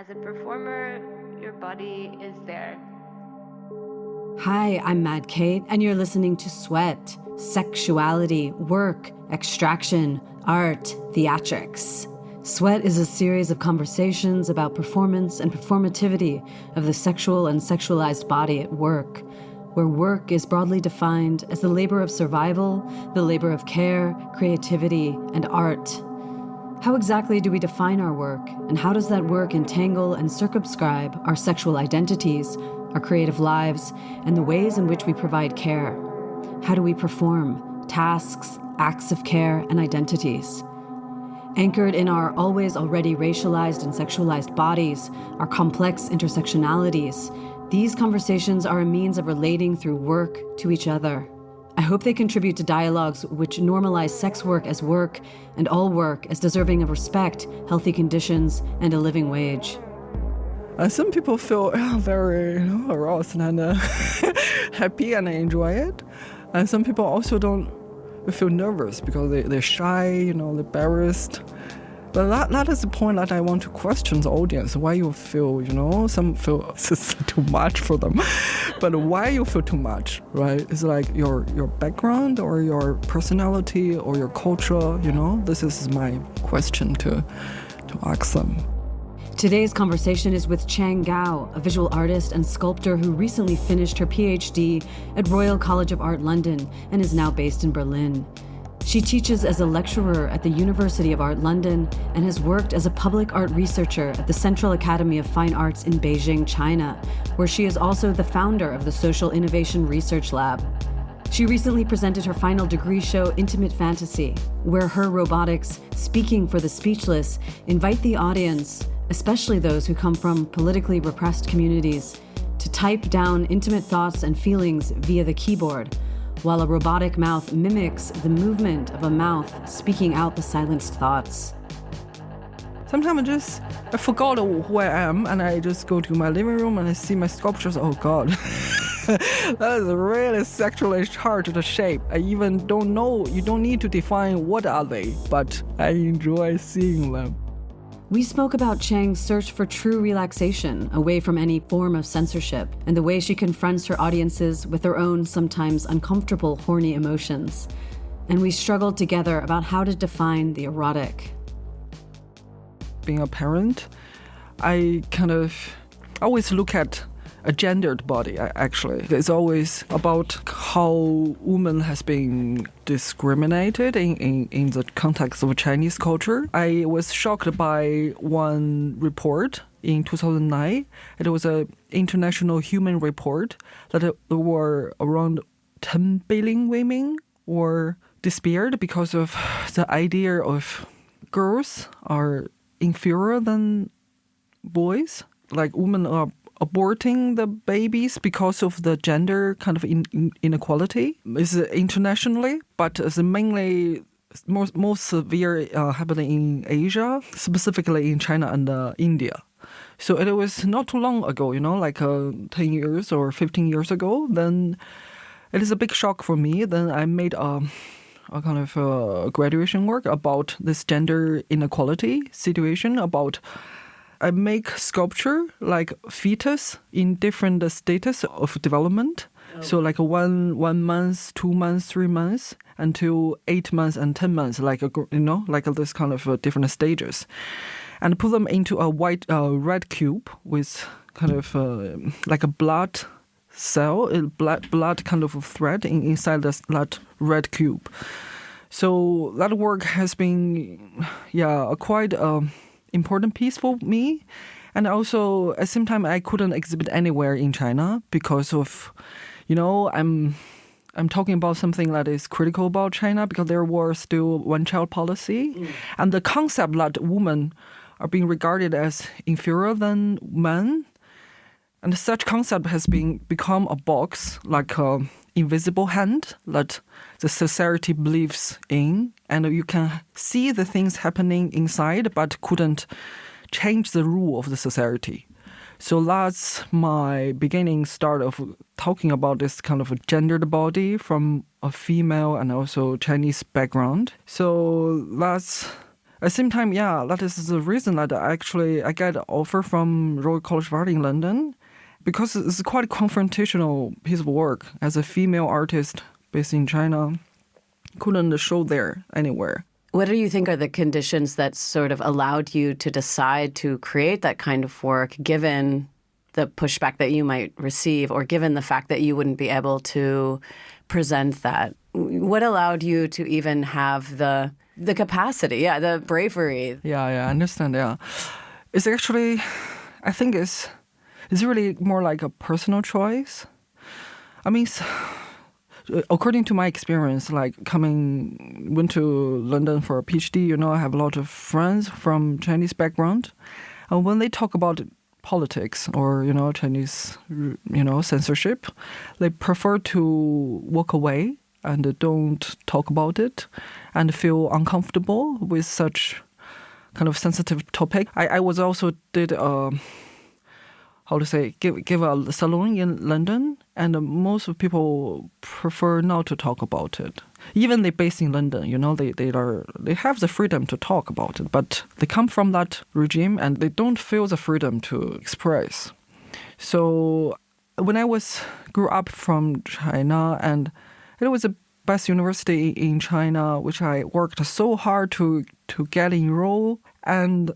As a performer, your body is there. Hi, I'm Mad Kate, and you're listening to Sweat, Sexuality, Work, Extraction, Art, Theatrics. Sweat is a series of conversations about performance and performativity of the sexual and sexualized body at work, where work is broadly defined as the labor of survival, the labor of care, creativity, and art. How exactly do we define our work, and how does that work entangle and circumscribe our sexual identities, our creative lives, and the ways in which we provide care? How do we perform tasks, acts of care, and identities? Anchored in our always already racialized and sexualized bodies, our complex intersectionalities, these conversations are a means of relating through work to each other. I hope they contribute to dialogues which normalize sex work as work and all work as deserving of respect, healthy conditions, and a living wage. Some people feel very aroused and happy and enjoy it. And some people also don't feel nervous because they're shy, they're embarrassed. But that is the point that I want to question the audience. Why you feel, some feel it's too much for them. But why you feel too much, right? It's like your background or your personality or your culture, This is my question to ask them. Today's conversation is with Chang Gao, a visual artist and sculptor who recently finished her PhD at Royal College of Art London and is now based in Berlin. She teaches as a lecturer at the University of Art London and has worked as a public art researcher at the Central Academy of Fine Arts in Beijing, China, where she is also the founder of the Social Innovation Research Lab. She recently presented her final degree show, Intimate Fantasy, where her robotics, speaking for the speechless, invite the audience, especially those who come from politically repressed communities, to type down intimate thoughts and feelings via the keyboard, while a robotic mouth mimics the movement of a mouth speaking out the silenced thoughts. Sometimes I forgot who I am, and I just go to my living room and I see my sculptures. Oh God, that is a really sexually charged shape. I even don't know. You don't need to define what are they, but I enjoy seeing them. We spoke about Chang's search for true relaxation away from any form of censorship and the way she confronts her audiences with their own sometimes uncomfortable, horny emotions. And we struggled together about how to define the erotic. Being a parent, I kind of always look at a gendered body, actually. It's always about how woman has been discriminated in the context of Chinese culture. I was shocked by one report in 2009. It was an international human report that there were around 10 billion women were despaired because of the idea of girls are inferior than boys. Like women are aborting the babies because of the gender kind of inequality. It's internationally, but it's mainly most severe happening in Asia, specifically in China and India. So it was not too long ago, like 10 years or 15 years ago. Then it is a big shock for me. Then I made a kind of graduation work about this gender inequality situation, I make sculpture like fetus in different status of development. Oh. So like 1 month, 2 months, 3 months, until 8 months and 10 months, like this kind of different stages, and put them into a red cube with kind of like a blood cell, blood kind of thread inside that red cube. So that work has been, quite important piece for me. And also, at the same time, I couldn't exhibit anywhere in China because of, I'm talking about something that is critical about China because there was still one-child policy. Mm. And the concept that women are being regarded as inferior than men. And such concept has become a box, like an invisible hand that the society believes in. And you can see the things happening inside, but couldn't change the rule of the society. So that's my beginning start of talking about this kind of a gendered body from a female and also Chinese background. So that's At the same time, yeah, that is the reason that I get an offer from Royal College of Art in London, because it's quite a confrontational piece of work. As a female artist based in China, couldn't show there anywhere. What do you think are the conditions that sort of allowed you to decide to create that kind of work, given the pushback that you might receive, or given the fact that you wouldn't be able to present that? What allowed you to even have the capacity, the bravery? Yeah, I understand, yeah. It's actually, I think it's really more like a personal choice. I mean, according to my experience, like went to London for a PhD, I have a lot of friends from Chinese background. And when they talk about politics or, Chinese, censorship, they prefer to walk away and don't talk about it and feel uncomfortable with such kind of sensitive topic. I was also did give a salon in London, and most people prefer not to talk about it. Even they based in London, they have the freedom to talk about it, but they come from that regime and they don't feel the freedom to express. So when I grew up from China, and it was the best university in China, which I worked so hard to get enrolled. And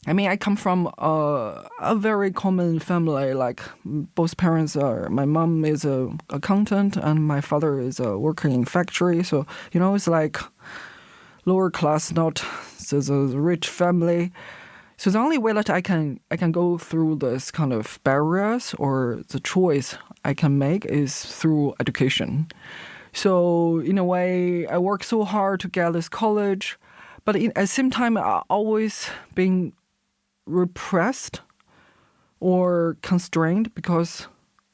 I mean, I come from a very common family. Like both parents my mom is an accountant and my father is working in factory. So, it's like lower class, not the rich family. So the only way that I can go through this kind of barriers, or the choice I can make, is through education. So in a way, I work so hard to get this college, but at the same time, I always been repressed or constrained because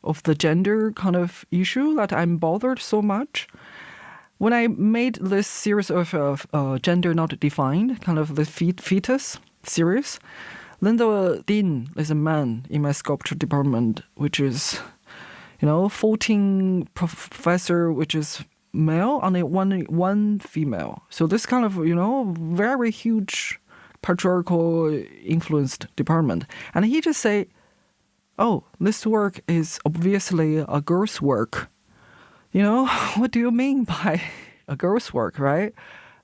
of the gender kind of issue that I'm bothered so much. When I made this series of gender not defined, kind of the fetus series, then the dean is a man in my sculpture department, which is 14 professor, which is male, and one female. So this kind of, very huge patriarchal influenced department. And he just say, oh, this work is obviously a girl's work. What do you mean by a girl's work, right?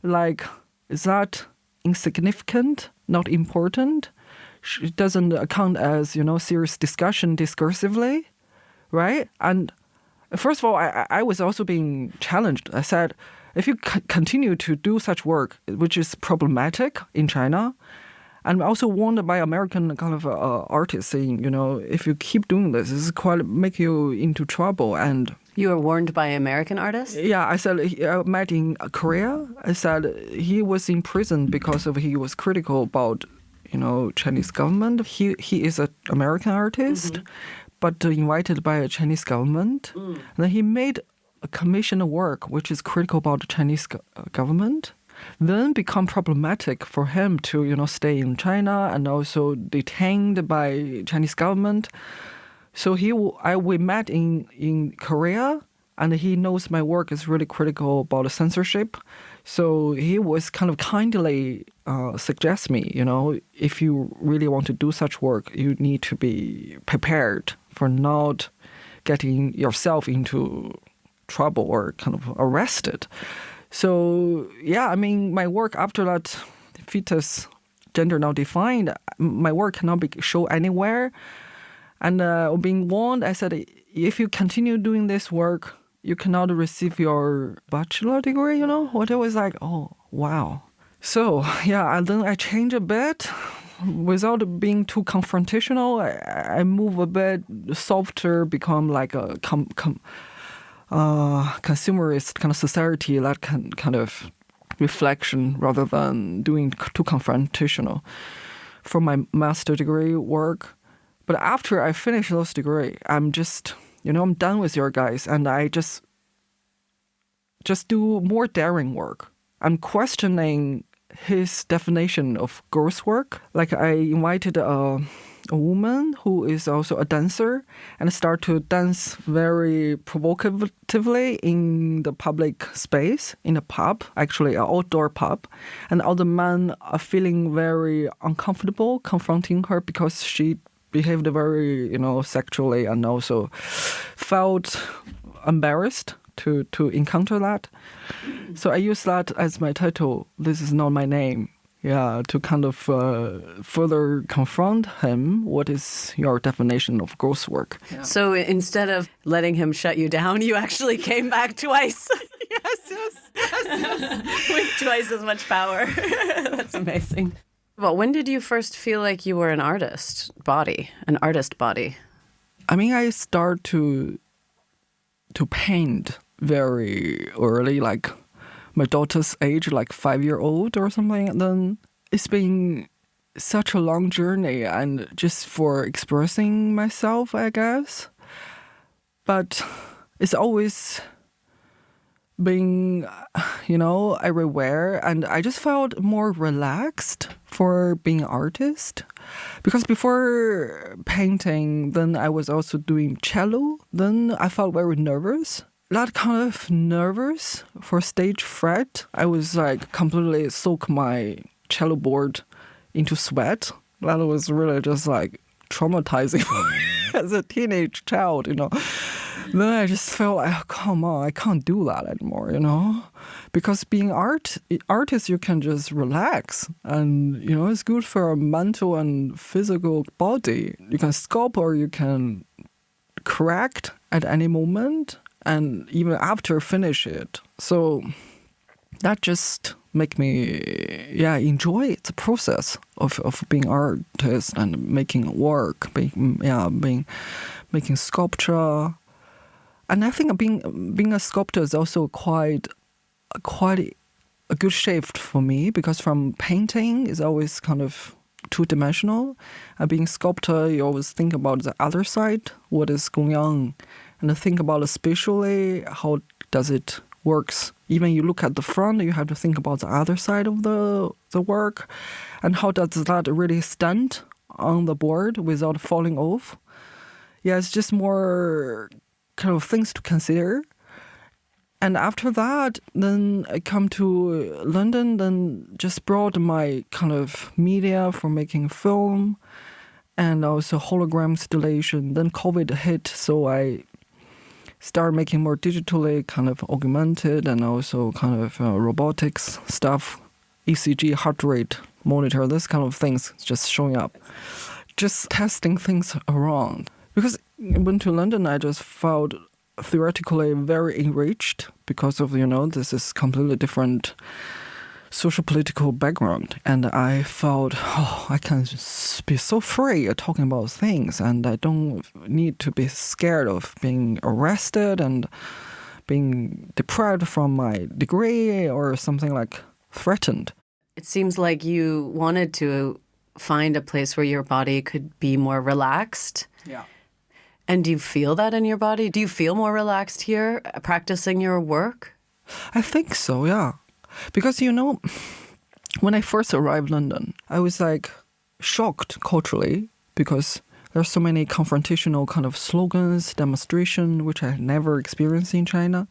Like, is that insignificant, not important? It doesn't account as, serious discussion discursively, right? And first of all, I was also being challenged. I said, if you continue to do such work, which is problematic in China, and also warned by American kind of artists saying, if you keep doing this, this is quite make you into trouble. And you were warned by American artists? Yeah, I said, I met in Korea. I said he was in prison because he was critical about, Chinese government. He is an American artist, but invited by a Chinese government. And then he made a commissioned work which is critical about the Chinese government, then become problematic for him to, stay in China and also detained by Chinese government. So we met in Korea, and he knows my work is really critical about the censorship. So he was kind of kindly suggest me, if you really want to do such work, you need to be prepared for not getting yourself into trouble or kind of arrested. So, yeah, I mean, my work after that fetus gender now defined, my work cannot be shown anywhere. And being warned, I said, if you continue doing this work, you cannot receive your bachelor degree, What I was like, oh, wow. So, yeah, and then I changed a bit. Without being too confrontational, I move a bit softer, become like a consumerist kind of society that can kind of reflection rather than doing too confrontational for my master degree work. But after I finish those degree, I'm just, I'm done with your guys, and I just do more daring work. I'm questioning his definition of girls' work. Like I invited a a woman who is also a dancer and start to dance very provocatively in the public space, in a pub, actually an outdoor pub. And all the men are feeling very uncomfortable confronting her because she behaved very, sexually, and also felt embarrassed to encounter that. So I use that as my title, This Is Not My Name. Yeah, to kind of further confront him, what is your definition of gross work? Yeah. So instead of letting him shut you down, you actually came back twice. Yes. With twice as much power. That's amazing. Well, when did you first feel like you were an artist body? I mean, I start to paint very early, like my daughter's age, like 5-year-old or something. And then it's been such a long journey and just for expressing myself, I guess. But it's always been, everywhere. And I just felt more relaxed for being an artist. Because before painting, then I was also doing cello. Then I felt very nervous. That kind of nervous for stage fright. I was like completely soak my cello board into sweat. That was really just like traumatizing as a teenage child, Then I just felt like, oh, come on, I can't do that anymore, Because being artist, you can just relax. And, it's good for a mental and physical body. You can sculpt or you can correct at any moment. And even after finish it. So that just make me, enjoy the process of being artist and making work, making sculpture. And I think being a sculptor is also quite a good shift for me, because from painting is always kind of two-dimensional. And being sculptor, you always think about the other side, what is going on. And think about it spatially, how does it works. Even you look at the front, you have to think about the other side of the work. And how does that really stand on the board without falling off? Yeah, it's just more kind of things to consider. And after that, then I come to London, then just brought my kind of media for making film and also hologram installation. Then COVID hit, so I start making more digitally kind of augmented and also kind of robotics stuff, ECG, heart rate monitor, this kind of things just showing up. Just testing things around. Because I went to London, I just felt theoretically very enriched because of, this is completely different social political background. And I felt, I can be so free at talking about things, and I don't need to be scared of being arrested and being deprived from my degree or something like threatened. It seems like you wanted to find a place where your body could be more relaxed. Yeah. And do you feel that in your body? Do you feel more relaxed here practicing your work? I think so, yeah. Because, when I first arrived in London, I was like shocked culturally because there's so many confrontational kind of slogans, demonstration, which I had never experienced in China.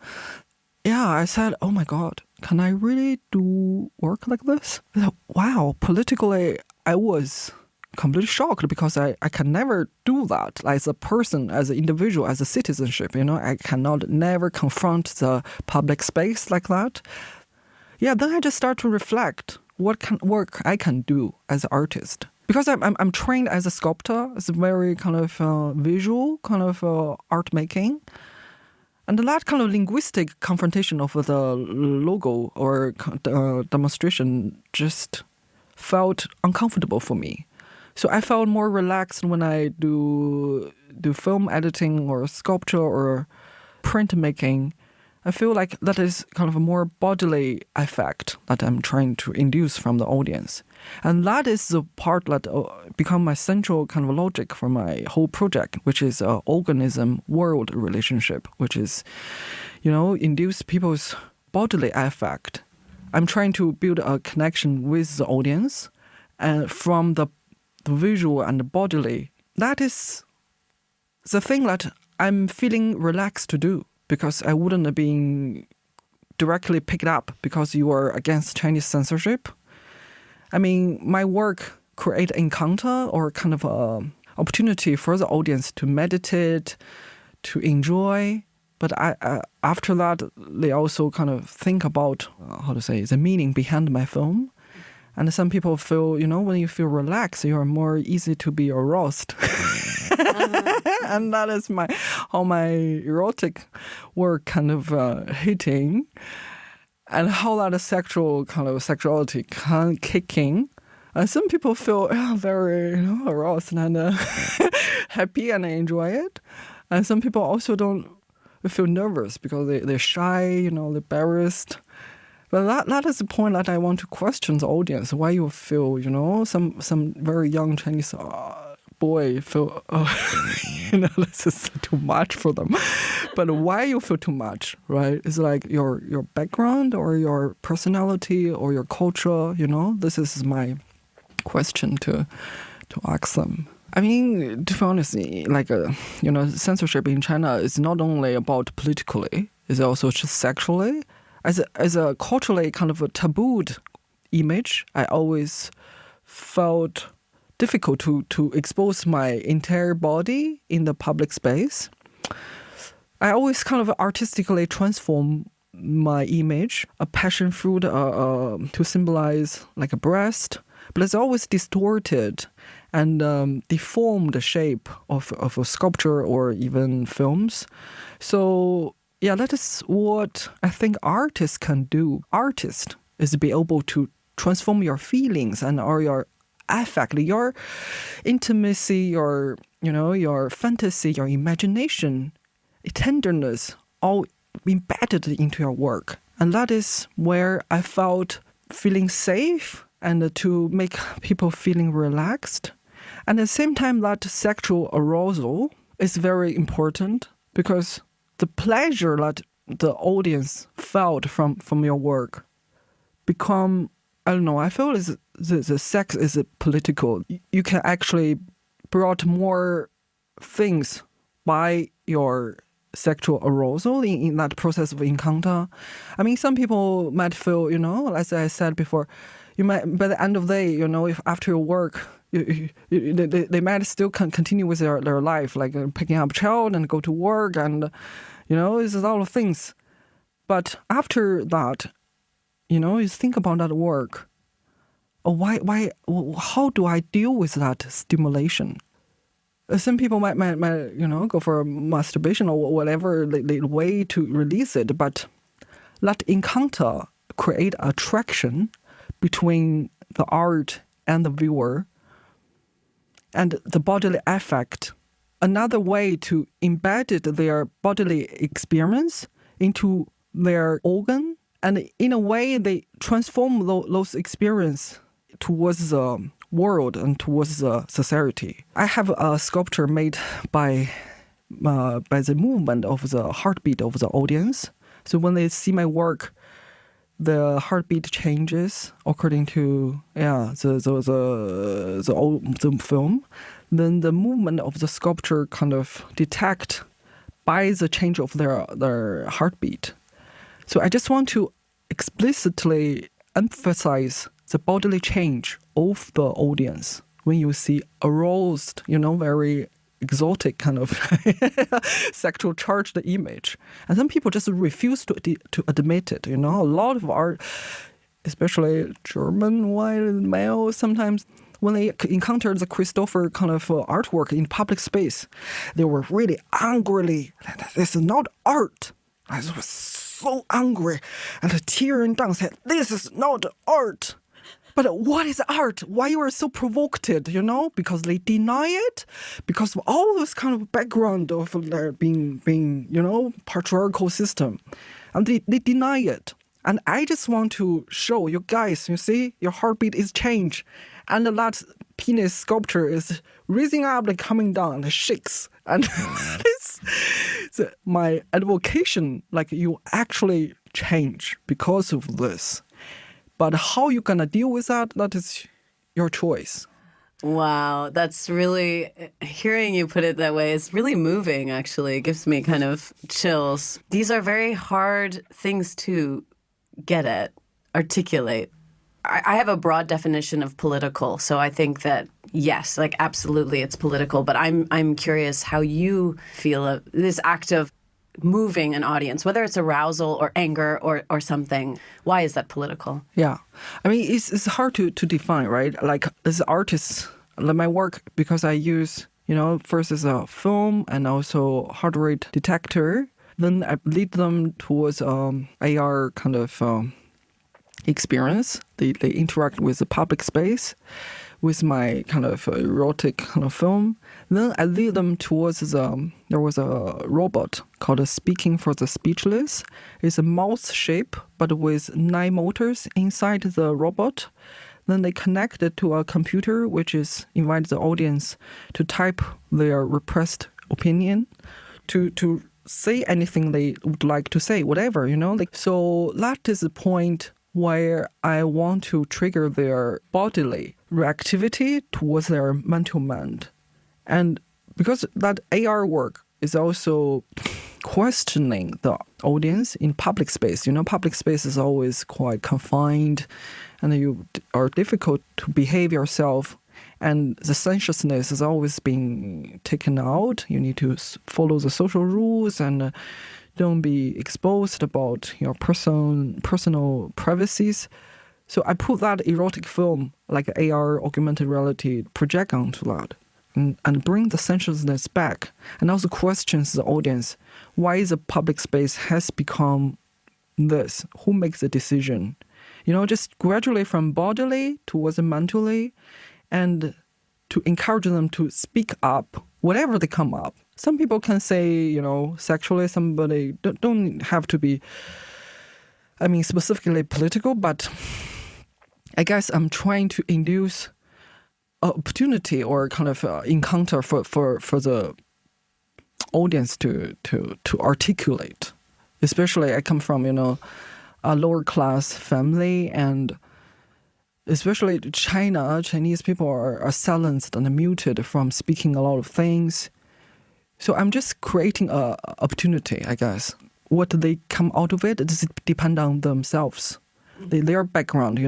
Yeah, I said, oh my God, can I really do work like this? I thought, wow, politically, I was completely shocked because I can never do that as a person, as an individual, as a citizenship, I cannot never confront the public space like that. Yeah, then I just start to reflect what kind of work I can do as an artist. Because I'm trained as a sculptor, it's very kind of visual, kind of art making. And that kind of linguistic confrontation of the logo or demonstration just felt uncomfortable for me. So I felt more relaxed when I do film editing or sculpture or printmaking. I feel like that is kind of a more bodily effect that I'm trying to induce from the audience. And that is the part that become my central kind of logic for my whole project, which is organism-world relationship, which is, induce people's bodily effect. I'm trying to build a connection with the audience, and from the visual and the bodily that is the thing that I'm feeling relaxed to do, because I wouldn't have been directly picked up because you are against Chinese censorship. I mean, my work create encounter or kind of a opportunity for the audience to meditate, to enjoy. But after that, they also kind of think about, the meaning behind my film. And some people feel, when you feel relaxed, you are more easy to be aroused. And that is how my erotic work kind of hitting, and how that sexual kind of sexuality can kick in. And some people feel very aroused and happy and enjoy it. And some people also don't feel nervous because they're shy, they're embarrassed. But that is the point that I want to question the audience. Why you feel, some very young Chinese boy feel, this is too much for them. But why you feel too much, right? It's like your background or your personality or your culture, This is my question to ask them. I mean, to be honest, censorship in China is not only about politically, it's also just sexually. As a culturally kind of a tabooed image, I always felt difficult to expose my entire body in the public space. I always kind of artistically transform my image, a passion fruit to symbolize like a breast, but it's always distorted and deformed shape of a sculpture or even films. So yeah, that is what I think artists can do. Artist is to be able to transform your feelings or your affect, your intimacy, your fantasy, your imagination, tenderness, all embedded into your work. And that is where I felt feeling safe and to make people feeling relaxed. And at the same time, that sexual arousal is very important, because the pleasure that the audience felt from your work become, I feel the sex is political. You can actually brought more things by your sexual arousal in that process of encounter. I mean, some people might feel, as I said before, you might, by the end of the day, if after your work, they might still continue with their life, like picking up a child and go to work and, it's a lot of things. But after that, you think about that work. How do I deal with that stimulation? Some people might go for masturbation or whatever the way to release it, but that encounter create attraction between the art and the viewer, and the bodily affect. Another way to embed their bodily experience into their organ, and in a way they transform those experiences towards the world and towards the society. I have a sculpture made by the movement of the heartbeat of the audience. So when they see my work, the heartbeat changes according to the film. Then the movement of the sculpture kind of detect by the change of their heartbeat. So I just want to explicitly emphasize the bodily change of the audience when you see aroused, very exotic kind of sexual charged image. And some people just refuse to admit it. A lot of art, especially German white male, sometimes when they encountered the Christopher kind of artwork in public space, they were really angrily, this is not art. I was so angry and tearing down, said, this is not art. But what is art? Why you are so provoked, Because they deny it, because of all this kind of background of their being patriarchal system. And they deny it. And I just want to show you guys, you see, your heartbeat is changed. And that penis sculpture is raising up and coming down, it shakes. And my advocation, like you actually change because of this. But how you gonna deal with that, that is your choice. Wow, that's really, hearing you put it that way is really moving, actually. It gives me kind of chills. These are very hard things to get at, articulate. I have a broad definition of political, so I think that, yes, like absolutely it's political, but I'm curious how you feel of this act of moving an audience, whether it's arousal or anger or something. Why is that political? Yeah. I mean, it's hard to define, right? Like as artists, like my work, because I use, first as a film and also heart rate detector, then I lead them towards AR kind of experience. They interact with the public space with my kind of erotic kind of film. Then I lead them towards there was a robot called Speaking for the Speechless. It's a mouse shape, but with 9 motors inside the robot. Then they connect it to a computer, which is invite the audience to type their repressed opinion, to say anything they would like to say, whatever, So that is the point where I want to trigger their bodily reactivity towards their mental mind. And because that AR work is also questioning the audience in public space. Public space is always quite confined and you are difficult to behave yourself. And the sensuousness is always being taken out. You need to follow the social rules and don't be exposed about your personal privacies. So I put that erotic film, like AR, augmented reality, project onto that and bring the sensuousness back. And also questions the audience, why the public space has become this? Who makes the decision? Just gradually from bodily towards mentally, and to encourage them to speak up, whatever they come up. Some people can say, sexually, somebody don't have to be, specifically political, but I guess I'm trying to induce opportunity or kind of encounter for the audience to articulate. Especially I come from, a lower class family, and especially Chinese people are silenced and muted from speaking a lot of things. So I'm just creating a opportunity, I guess. What they come out of it does depend on themselves. Their background,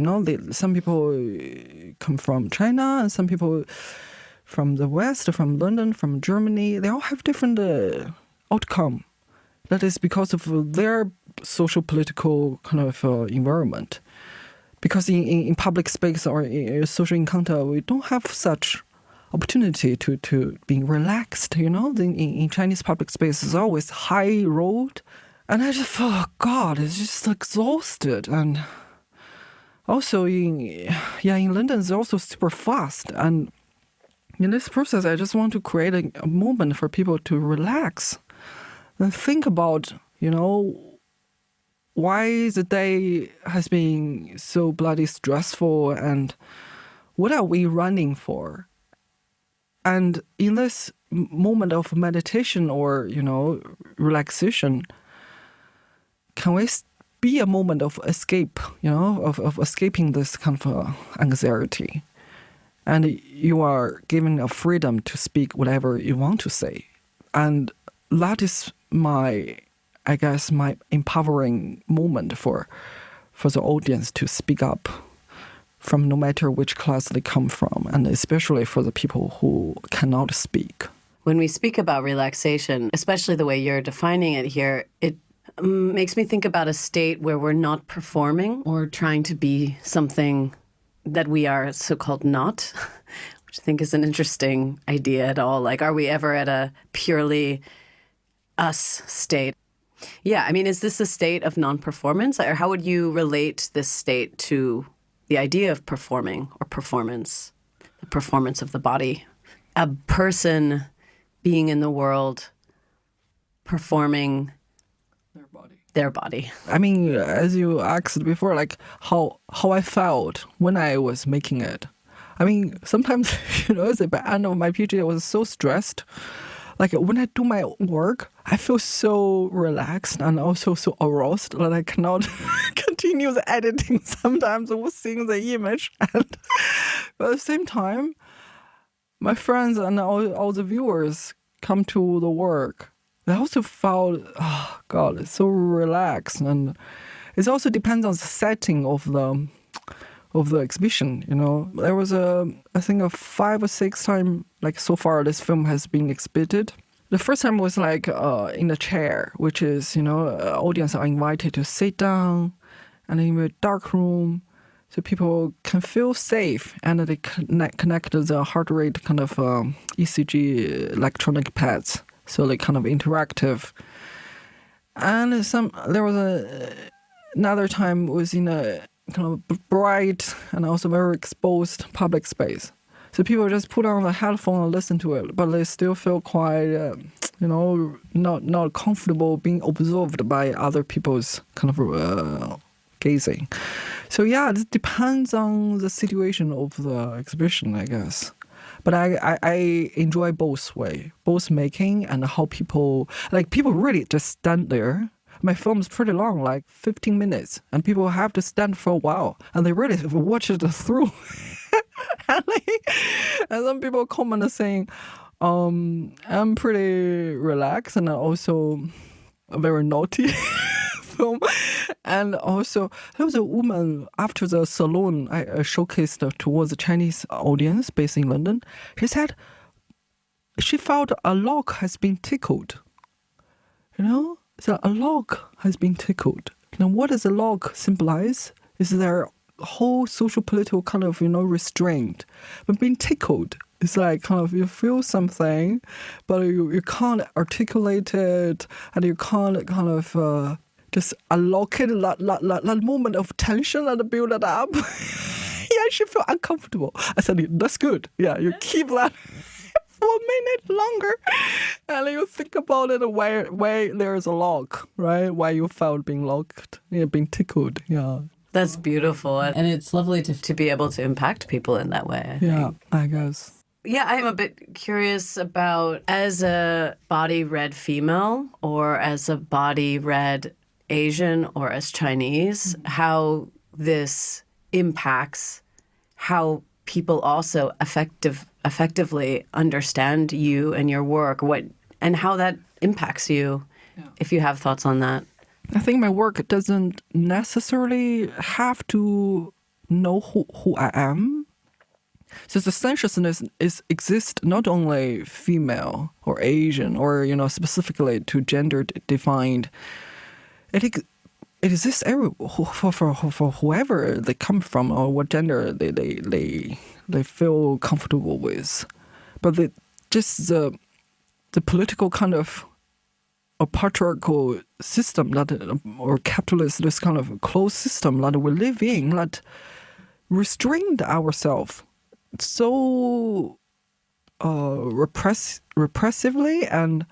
some people come from China and some people from the West, from London, from Germany. They all have different outcome. That is because of their social political kind of environment. Because in public space or in social encounter, we don't have such opportunity to be relaxed, In Chinese public space, it's always high road. And I just felt, God, it's just exhausted. And also in London, it's also super fast. And in this process, I just want to create a moment for people to relax and think about, why the day has been so bloody stressful and what are we running for? And in this moment of meditation or, relaxation, can we be a moment of escape, of escaping this kind of anxiety? And you are given a freedom to speak whatever you want to say. And that is my empowering moment for the audience to speak up from no matter which class they come from, and especially for the people who cannot speak. When we speak about relaxation, especially the way you're defining it here, it makes me think about a state where we're not performing or trying to be something that we are so-called not, which I think is an interesting idea at all. Like, are we ever at a purely us state? Yeah, is this a state of non-performance? Or how would you relate this state to the idea of performing or performance, the performance of the body? A person being in the world, performing their body. As you asked before, like how I felt when I was making it. Sometimes, at the end of my PhD, I was so stressed. Like when I do my work, I feel so relaxed and also so aroused that I cannot continue the editing sometimes with seeing the image. And but at the same time, my friends and all the viewers come to the work, they also felt, oh God, it's so relaxed. And it also depends on the setting of the exhibition, you know. There was I think a 5 or 6 time, like so far this film has been exhibited. The first time was like in a chair, which is, you know, audience are invited to sit down and in a dark room so people can feel safe, and they connect the heart rate kind of ECG electronic pads, so they kind of interactive. And there was another time was in a kind of bright and also very exposed public space. So people just put on the headphone and listen to it, but they still feel quite, you know, not comfortable being observed by other people's kind of gazing. So yeah, it depends on the situation of the exhibition, I guess. But I enjoy both making and how people really just stand there. My film is pretty long, like 15 minutes, and people have to stand for a while, and they really watch it through. and some people comment saying, I'm pretty relaxed and also very naughty film. And also, there was a woman after the salon I showcased towards the Chinese audience based in London. She said she felt a log has been tickled. You know? So a log has been tickled. Now, what does a log symbolize? Is their whole social political kind of, you know, restraint. But being tickled is like kind of you feel something, but you can't articulate it, and you can't kind of just allocate that moment of tension and build it up. Yeah, she felt uncomfortable. I said, that's good. Yeah, you keep that for a minute longer, and you think about it why there's a lock, right? Why you felt being locked, yeah, being tickled, yeah. That's beautiful, and it's lovely to be able to impact people in that way. I guess. Yeah, I'm a bit curious about, as a body red female or as a body red Asian or as Chinese, how this impacts how people also effectively understand you and your work, and how that impacts you, if you have thoughts on that. I think my work doesn't necessarily have to know who I am. So the sensuousness exists not only female or Asian or, you know, specifically to gender defined. It exists for whoever they come from or what gender they feel comfortable with. But the political kind of a patriarchal system or capitalist, this kind of closed system that we live in, that restrained ourselves so repressively, and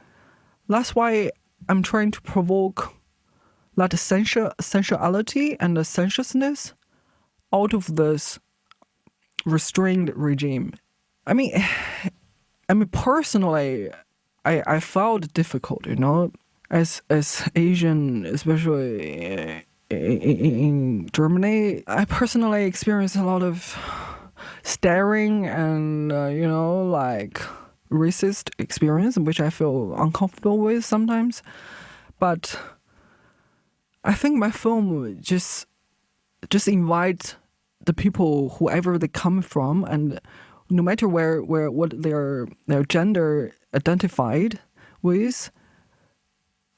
that's why I'm trying to provoke that sensuality and the sensuousness out of this restrained regime. I mean, personally, I found difficult, you know, as Asian, especially in Germany. I personally experienced a lot of staring and, you know, like racist experience, which I feel uncomfortable with sometimes. But I think my film just invite the people, whoever they come from, and no matter what their gender identified with,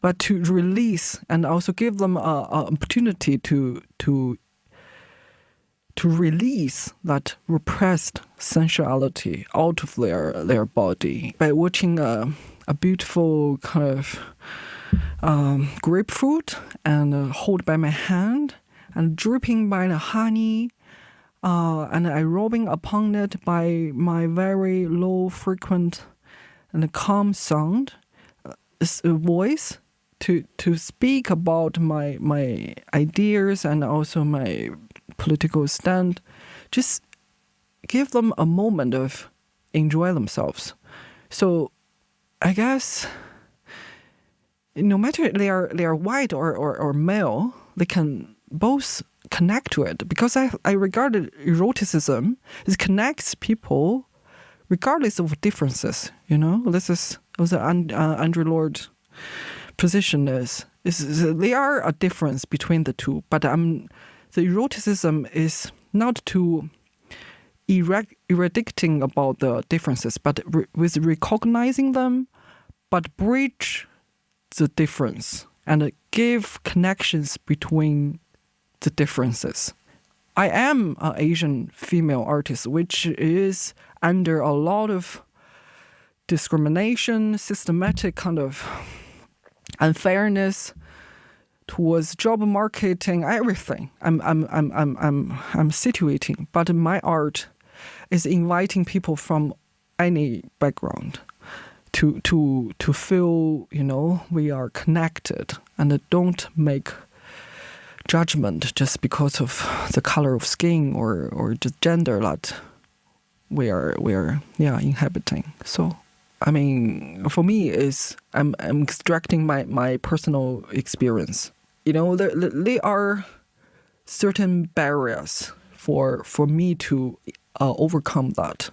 but to release and also give them an opportunity to release that repressed sensuality out of their body by watching a beautiful kind of grapefruit and hold by my hand and dripping by the honey, and I rubbing upon it by my very low frequent and calm sound, a voice to speak about my ideas and also my political stand. Just give them a moment of enjoy themselves. So I guess no matter they are white or male, they can both connect to it, because I regard eroticism, it connects people regardless of differences, this is also Andrew Lord's position is there are a difference between the two, but the eroticism is not to eradicting about the differences, but with recognizing them, but bridge the difference and give connections between the differences. I am an Asian female artist, which is under a lot of discrimination, systematic kind of unfairness towards job marketing, everything. I'm situating, but my art is inviting people from any background to feel, we are connected and don't make judgment just because of the color of skin or the gender that we are inhabiting. So for me is I'm extracting my personal experience. There are certain barriers for me to overcome that,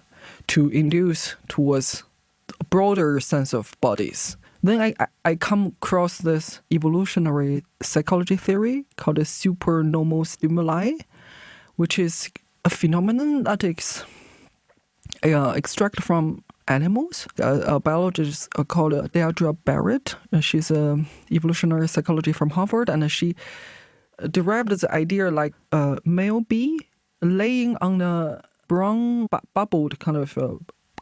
to induce towards a broader sense of bodies. Then I come across this evolutionary psychology theory called the supernormal stimuli, which is a phenomenon that is extracted from animals. A biologist called Deirdre Barrett. She's an evolutionary psychologist from Harvard, and she derived the idea like a male bee laying on a brown bubbled kind of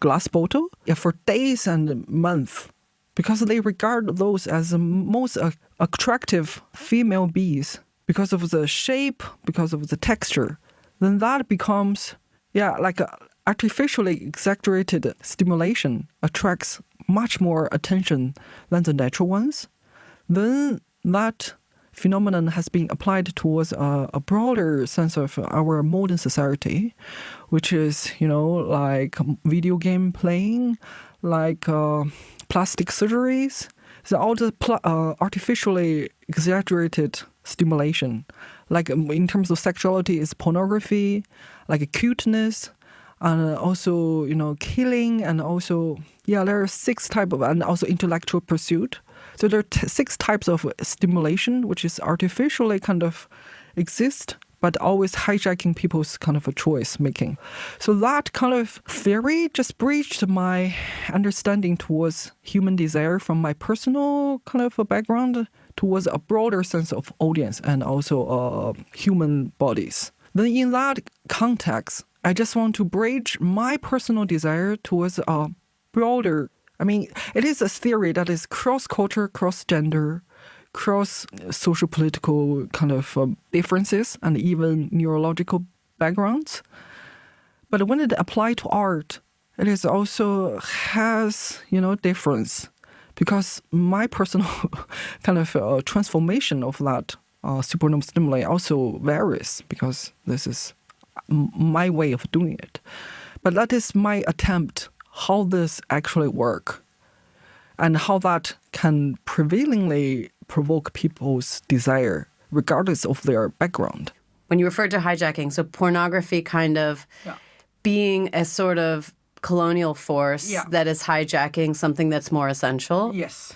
glass bottle for days and months, because they regard those as the most attractive female bees because of the shape, because of the texture. Then that becomes, like a artificially exaggerated stimulation attracts much more attention than the natural ones. Then that phenomenon has been applied towards a broader sense of our modern society, which is, like video game playing, like plastic surgeries. So all the artificially exaggerated stimulation, like in terms of sexuality, is pornography, like cuteness, and also, killing, and also, there are 6 types of, and also intellectual pursuit. So there are 6 types of stimulation, which is artificially kind of exist, but always hijacking people's kind of a choice making. So that kind of theory just breached my understanding towards human desire from my personal kind of a background towards a broader sense of audience and also human bodies. Then in that context, I just want to bridge my personal desire towards a broader, it is a theory that is cross-culture, cross-gender, cross-social political kind of differences and even neurological backgrounds. But when it applied to art, it is also has, difference, because my personal kind of transformation of that supernormal stimuli also varies, because this is my way of doing it. But that is my attempt, how this actually work, and how that can prevailingly provoke people's desire, regardless of their background. When you referred to hijacking, so pornography kind of being a sort of colonial force that is hijacking something that's more essential. Yes.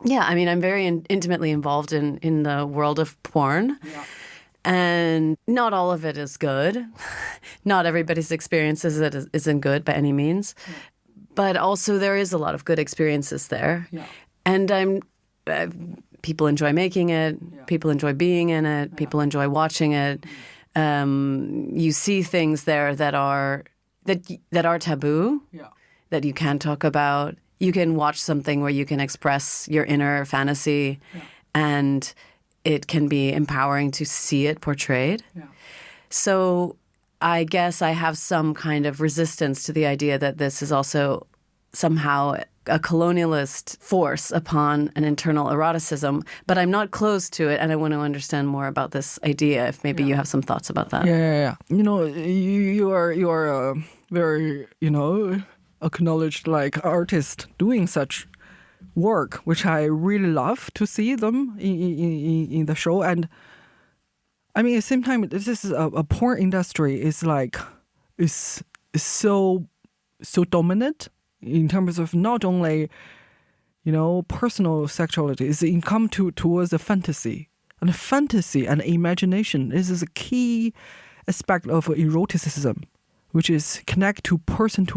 Yeah, I'm very intimately involved in the world of porn. Yeah. And not all of it is good. Not everybody's experience isn't good by any means. Yeah. But also there is a lot of good experiences there. Yeah. And people enjoy making it. Yeah. People enjoy being in it. Yeah. People enjoy watching it. You see things there that are taboo, that you can't talk about. You can watch something where you can express your inner fantasy, and it can be empowering to see it portrayed. Yeah. So I guess I have some kind of resistance to the idea that this is also somehow a colonialist force upon an internal eroticism, but I'm not close to it, and I want to understand more about this idea, if maybe you have some thoughts about that. Yeah. You are a very, acknowledged artist doing such work, which I really love to see them in the show. And at the same time, this is a porn industry is so so dominant in terms of not only, personal sexuality. It's income towards the fantasy. And fantasy and imagination, this is a key aspect of eroticism, which is connect to person.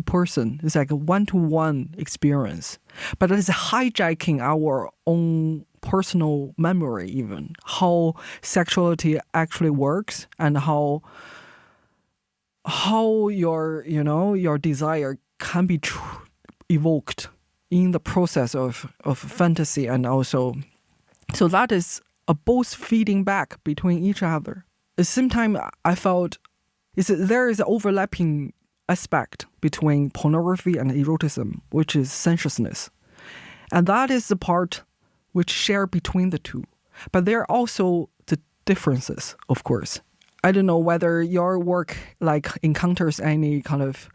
It's like a one-to-one experience. But it is hijacking our own personal memory even, how sexuality actually works and how your desire can be evoked in the process of fantasy, and also so that is both feeding back between each other. At the same time, I felt there is an overlapping aspect between pornography and eroticism, which is sensuousness, and that is the part which share between the two. But there are also the differences, of course. I don't know whether your work encounters any kind of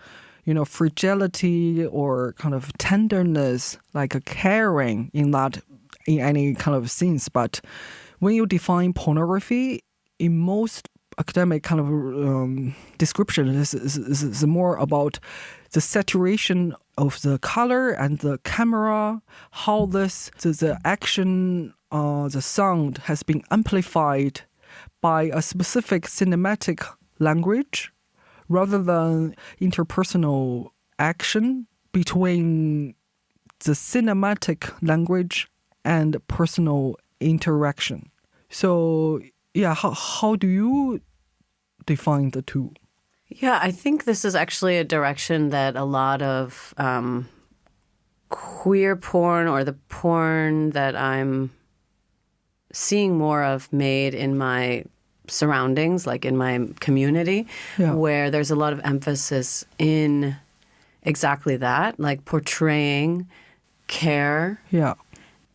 fragility or kind of tenderness, like a caring in any kind of sense. But when you define pornography, in most academic kind of description, is more about the saturation of the color and the camera, how the action, the sound has been amplified by a specific cinematic language, rather than interpersonal action between the cinematic language and personal interaction. So, yeah, how do you define the two? Yeah, I think this is actually a direction that a lot of queer porn, or the porn that I'm seeing more of made in my surroundings, like in my community, where there's a lot of emphasis in exactly that, like portraying care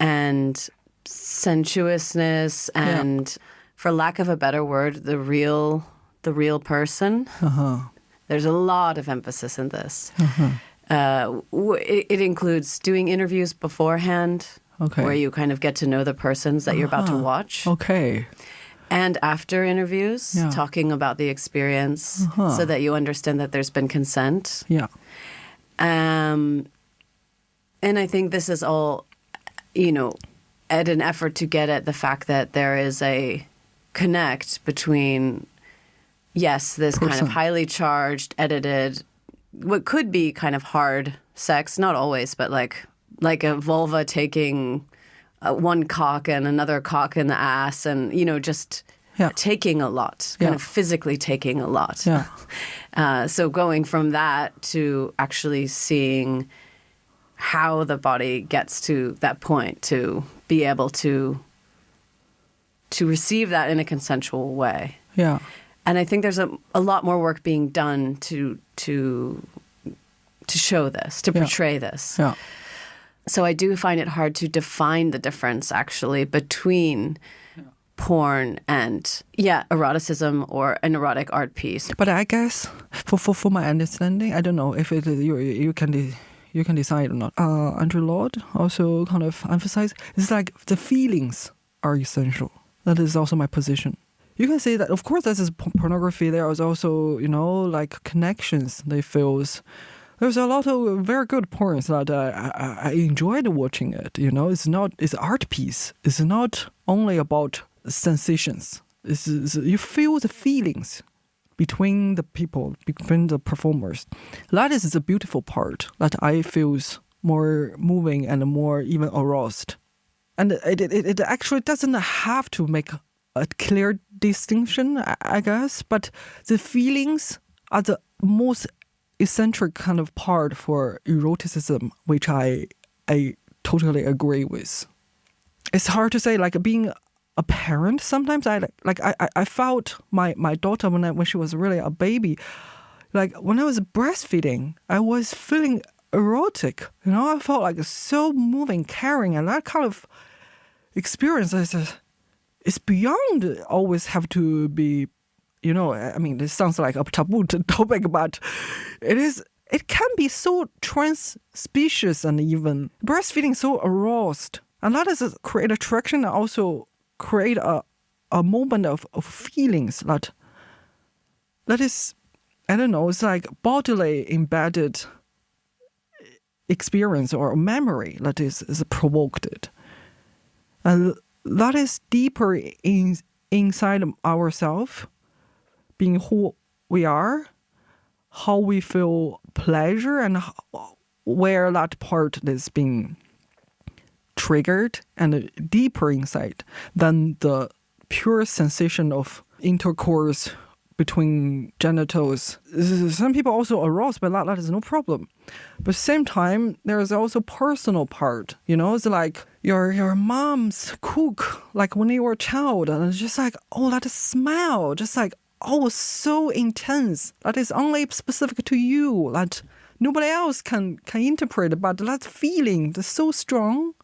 and sensuousness and, for lack of a better word, the real person. There's a lot of emphasis in this. It includes doing interviews beforehand, where you kind of get to know the persons that you're about to watch. And after interviews, talking about the experience so that you understand that there's been consent. And I think this is all, at an effort to get at the fact that there is a connect between, yes, this kind of highly charged, edited, what could be kind of hard sex, not always, but like a vulva taking one cock and another cock in the ass, and, just taking a lot, kind of physically taking a lot. So going from that to actually seeing how the body gets to that point to be able to receive that in a consensual way. And I think there's a lot more work being done to show this, to portray this. So I do find it hard to define the difference, actually, between porn and, eroticism or an erotic art piece. But I guess, for my understanding, I don't know if you can decide or not. Andrew Lord also kind of emphasized, it's like the feelings are essential. That is also my position. You can say that, of course, this is pornography. There is also, like connections they feels. There's a lot of very good porns that I enjoyed watching it. It's art piece. It's not only about sensations. You feel the feelings between the people, between the performers. That is the beautiful part that I feel more moving and more even aroused. And it actually doesn't have to make a clear distinction, I guess, but the feelings are the most eccentric kind of part for eroticism, which I totally agree with. It's hard to say, like being a parent. Sometimes I felt my daughter when she was really a baby, like when I was breastfeeding, I was feeling erotic. I felt like so moving, caring, and that kind of experience is beyond always have to be. This sounds like a taboo topic, but it can be so trans-species and even breastfeeding so aroused. And that is create attraction and also create a moment of feelings that is, I don't know, it's like bodily embedded experience or memory that is provoked. And that is deeper inside ourselves, being who we are, how we feel pleasure, and where that part is being triggered, and deeper inside than the pure sensation of intercourse between genitals. Some people also aroused by that is no problem. But same time, there's also personal part. It's like your mom's cook, like when you were a child, and it's just like, oh, that smell, just like, oh, so intense. That is only specific to you. That nobody else can interpret, but that feeling is so strong.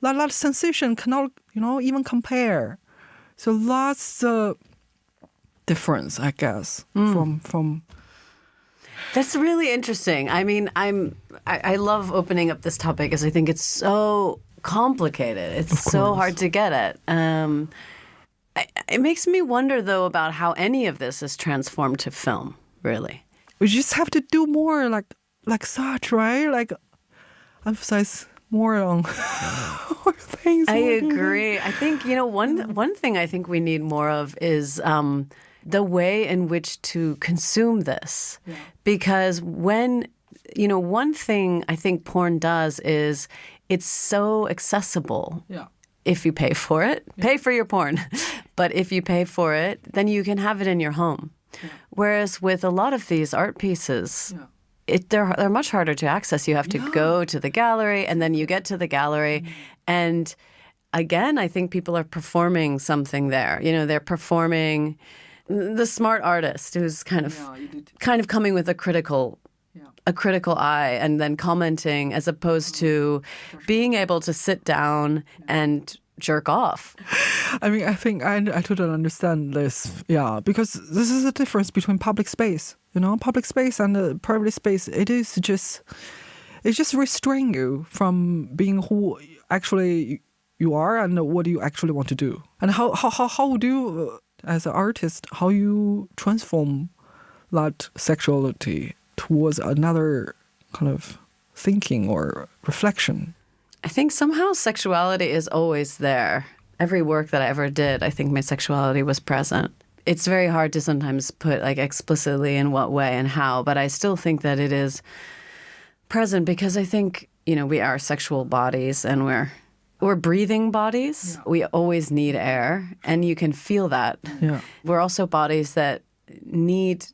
That sensation cannot, even compare. So that's the difference, I guess, from. That's really interesting. I mean, I love opening up this topic because I think it's so complicated. It's so hard to get at. It makes me wonder, though, about how any of this is transformed to film, really. We just have to do more like such, right? Like emphasize more on more things. I agree. I think, one thing I think we need more of is the way in which to consume this. Yeah. Because one thing I think porn does is it's so accessible. Yeah. If you pay for it, pay for your porn. But if you pay for it, then you can have it in your home. Yeah. Whereas with a lot of these art pieces, they're much harder to access. You have to go to the gallery, and then you get to the gallery. And again, I think people are performing something there. They're performing the smart artist who's kind of coming with a critical eye and then commenting, as opposed to being able to sit down and jerk off. I mean, I think I totally understand this. Yeah, because this is the difference between public space. Public space and private space. It just restrain you from being who actually you are and what you actually want to do. And how do you, as an artist, how you transform that sexuality towards another kind of thinking or reflection? I think somehow sexuality is always there. Every work that I ever did, I think my sexuality was present. It's very hard to sometimes put explicitly in what way and how, but I still think that it is present because I think, we are sexual bodies and we're breathing bodies. Yeah. We always need air, and you can feel that. Yeah. We're also bodies that need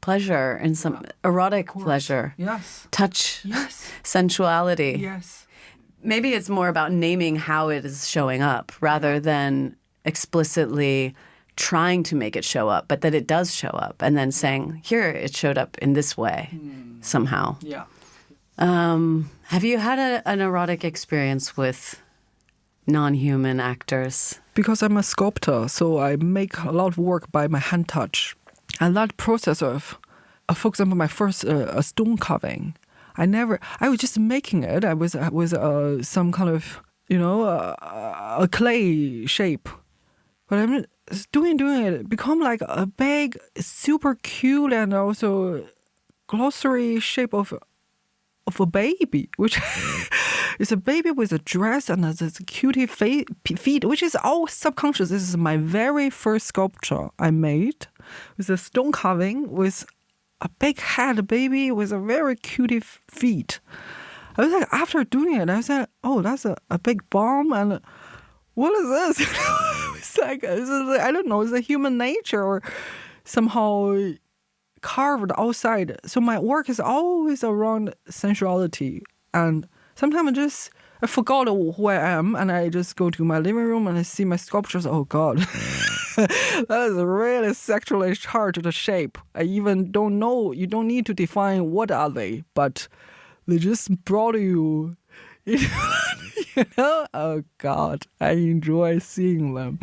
pleasure and some erotic pleasure. Yes. Touch. Yes. Sensuality. Yes. Maybe it's more about naming how it is showing up rather than explicitly trying to make it show up, but that it does show up, and then saying, here, it showed up in this way somehow. Yeah. Have you had an erotic experience with non-human actors? Because I'm a sculptor, so I make a lot of work by my hand touch. And that process of, for example, my first stone carving, I was just making it. I was some kind of, a clay shape. But I'm doing it, become like a big, super cute and also glossary shape of a baby, which is a baby with a dress and this cutie feet, which is all subconscious. This is my very first sculpture I made with a stone carving with a big head baby with a very cutie feet. I was like, after doing it, I said, oh, that's a big bomb, and what is this? It's like, I don't know, it's a human nature or somehow carved outside. So my work is always around sensuality. And sometimes I forgot who I am, and I just go to my living room and I see my sculptures. Oh, God. That is a really sexually charged shape. I even don't know. You don't need to define what are they, but they just brought you. Oh God, I enjoy seeing them.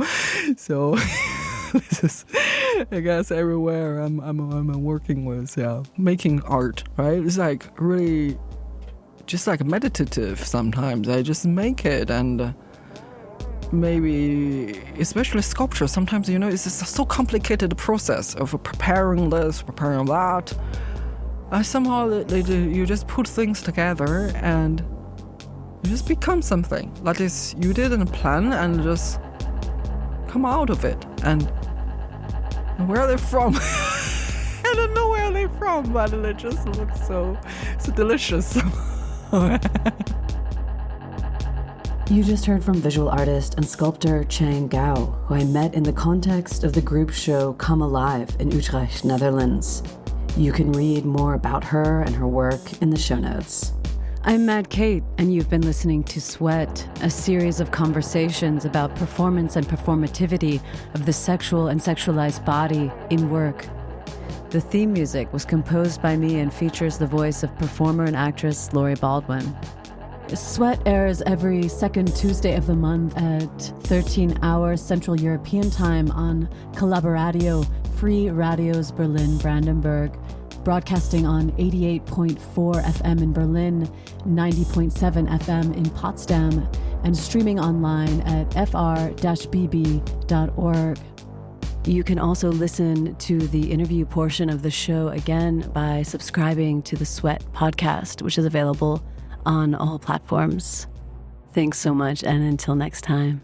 So this is, I guess, everywhere I'm working with, making art, right? It's like really just like meditative sometimes. I just make it, and maybe especially sculpture, sometimes, it's a so complicated process of preparing this, preparing that. somehow you just put things together and you just become something. That is, you didn't plan and just come out of it. And where are they from? I don't know where they're from, but they just look so delicious. You just heard from visual artist and sculptor Chang Gao, who I met in the context of the group show Come Alive in Utrecht, Netherlands. You can read more about her and her work in the show notes. I'm Mad Kate, and you've been listening to Sweat, a series of conversations about performance and performativity of the sexual and sexualized body in work. The theme music was composed by me and features the voice of performer and actress Laurie Baldwin. Sweat airs every second Tuesday of the month at 13 hours Central European Time on Collaboratio Free Radios Berlin Brandenburg, broadcasting on 88.4 FM in Berlin, 90.7 FM in Potsdam, and streaming online at fr-bb.org. You can also listen to the interview portion of the show again by subscribing to the Sweat podcast, which is available on all platforms. Thanks so much, and until next time.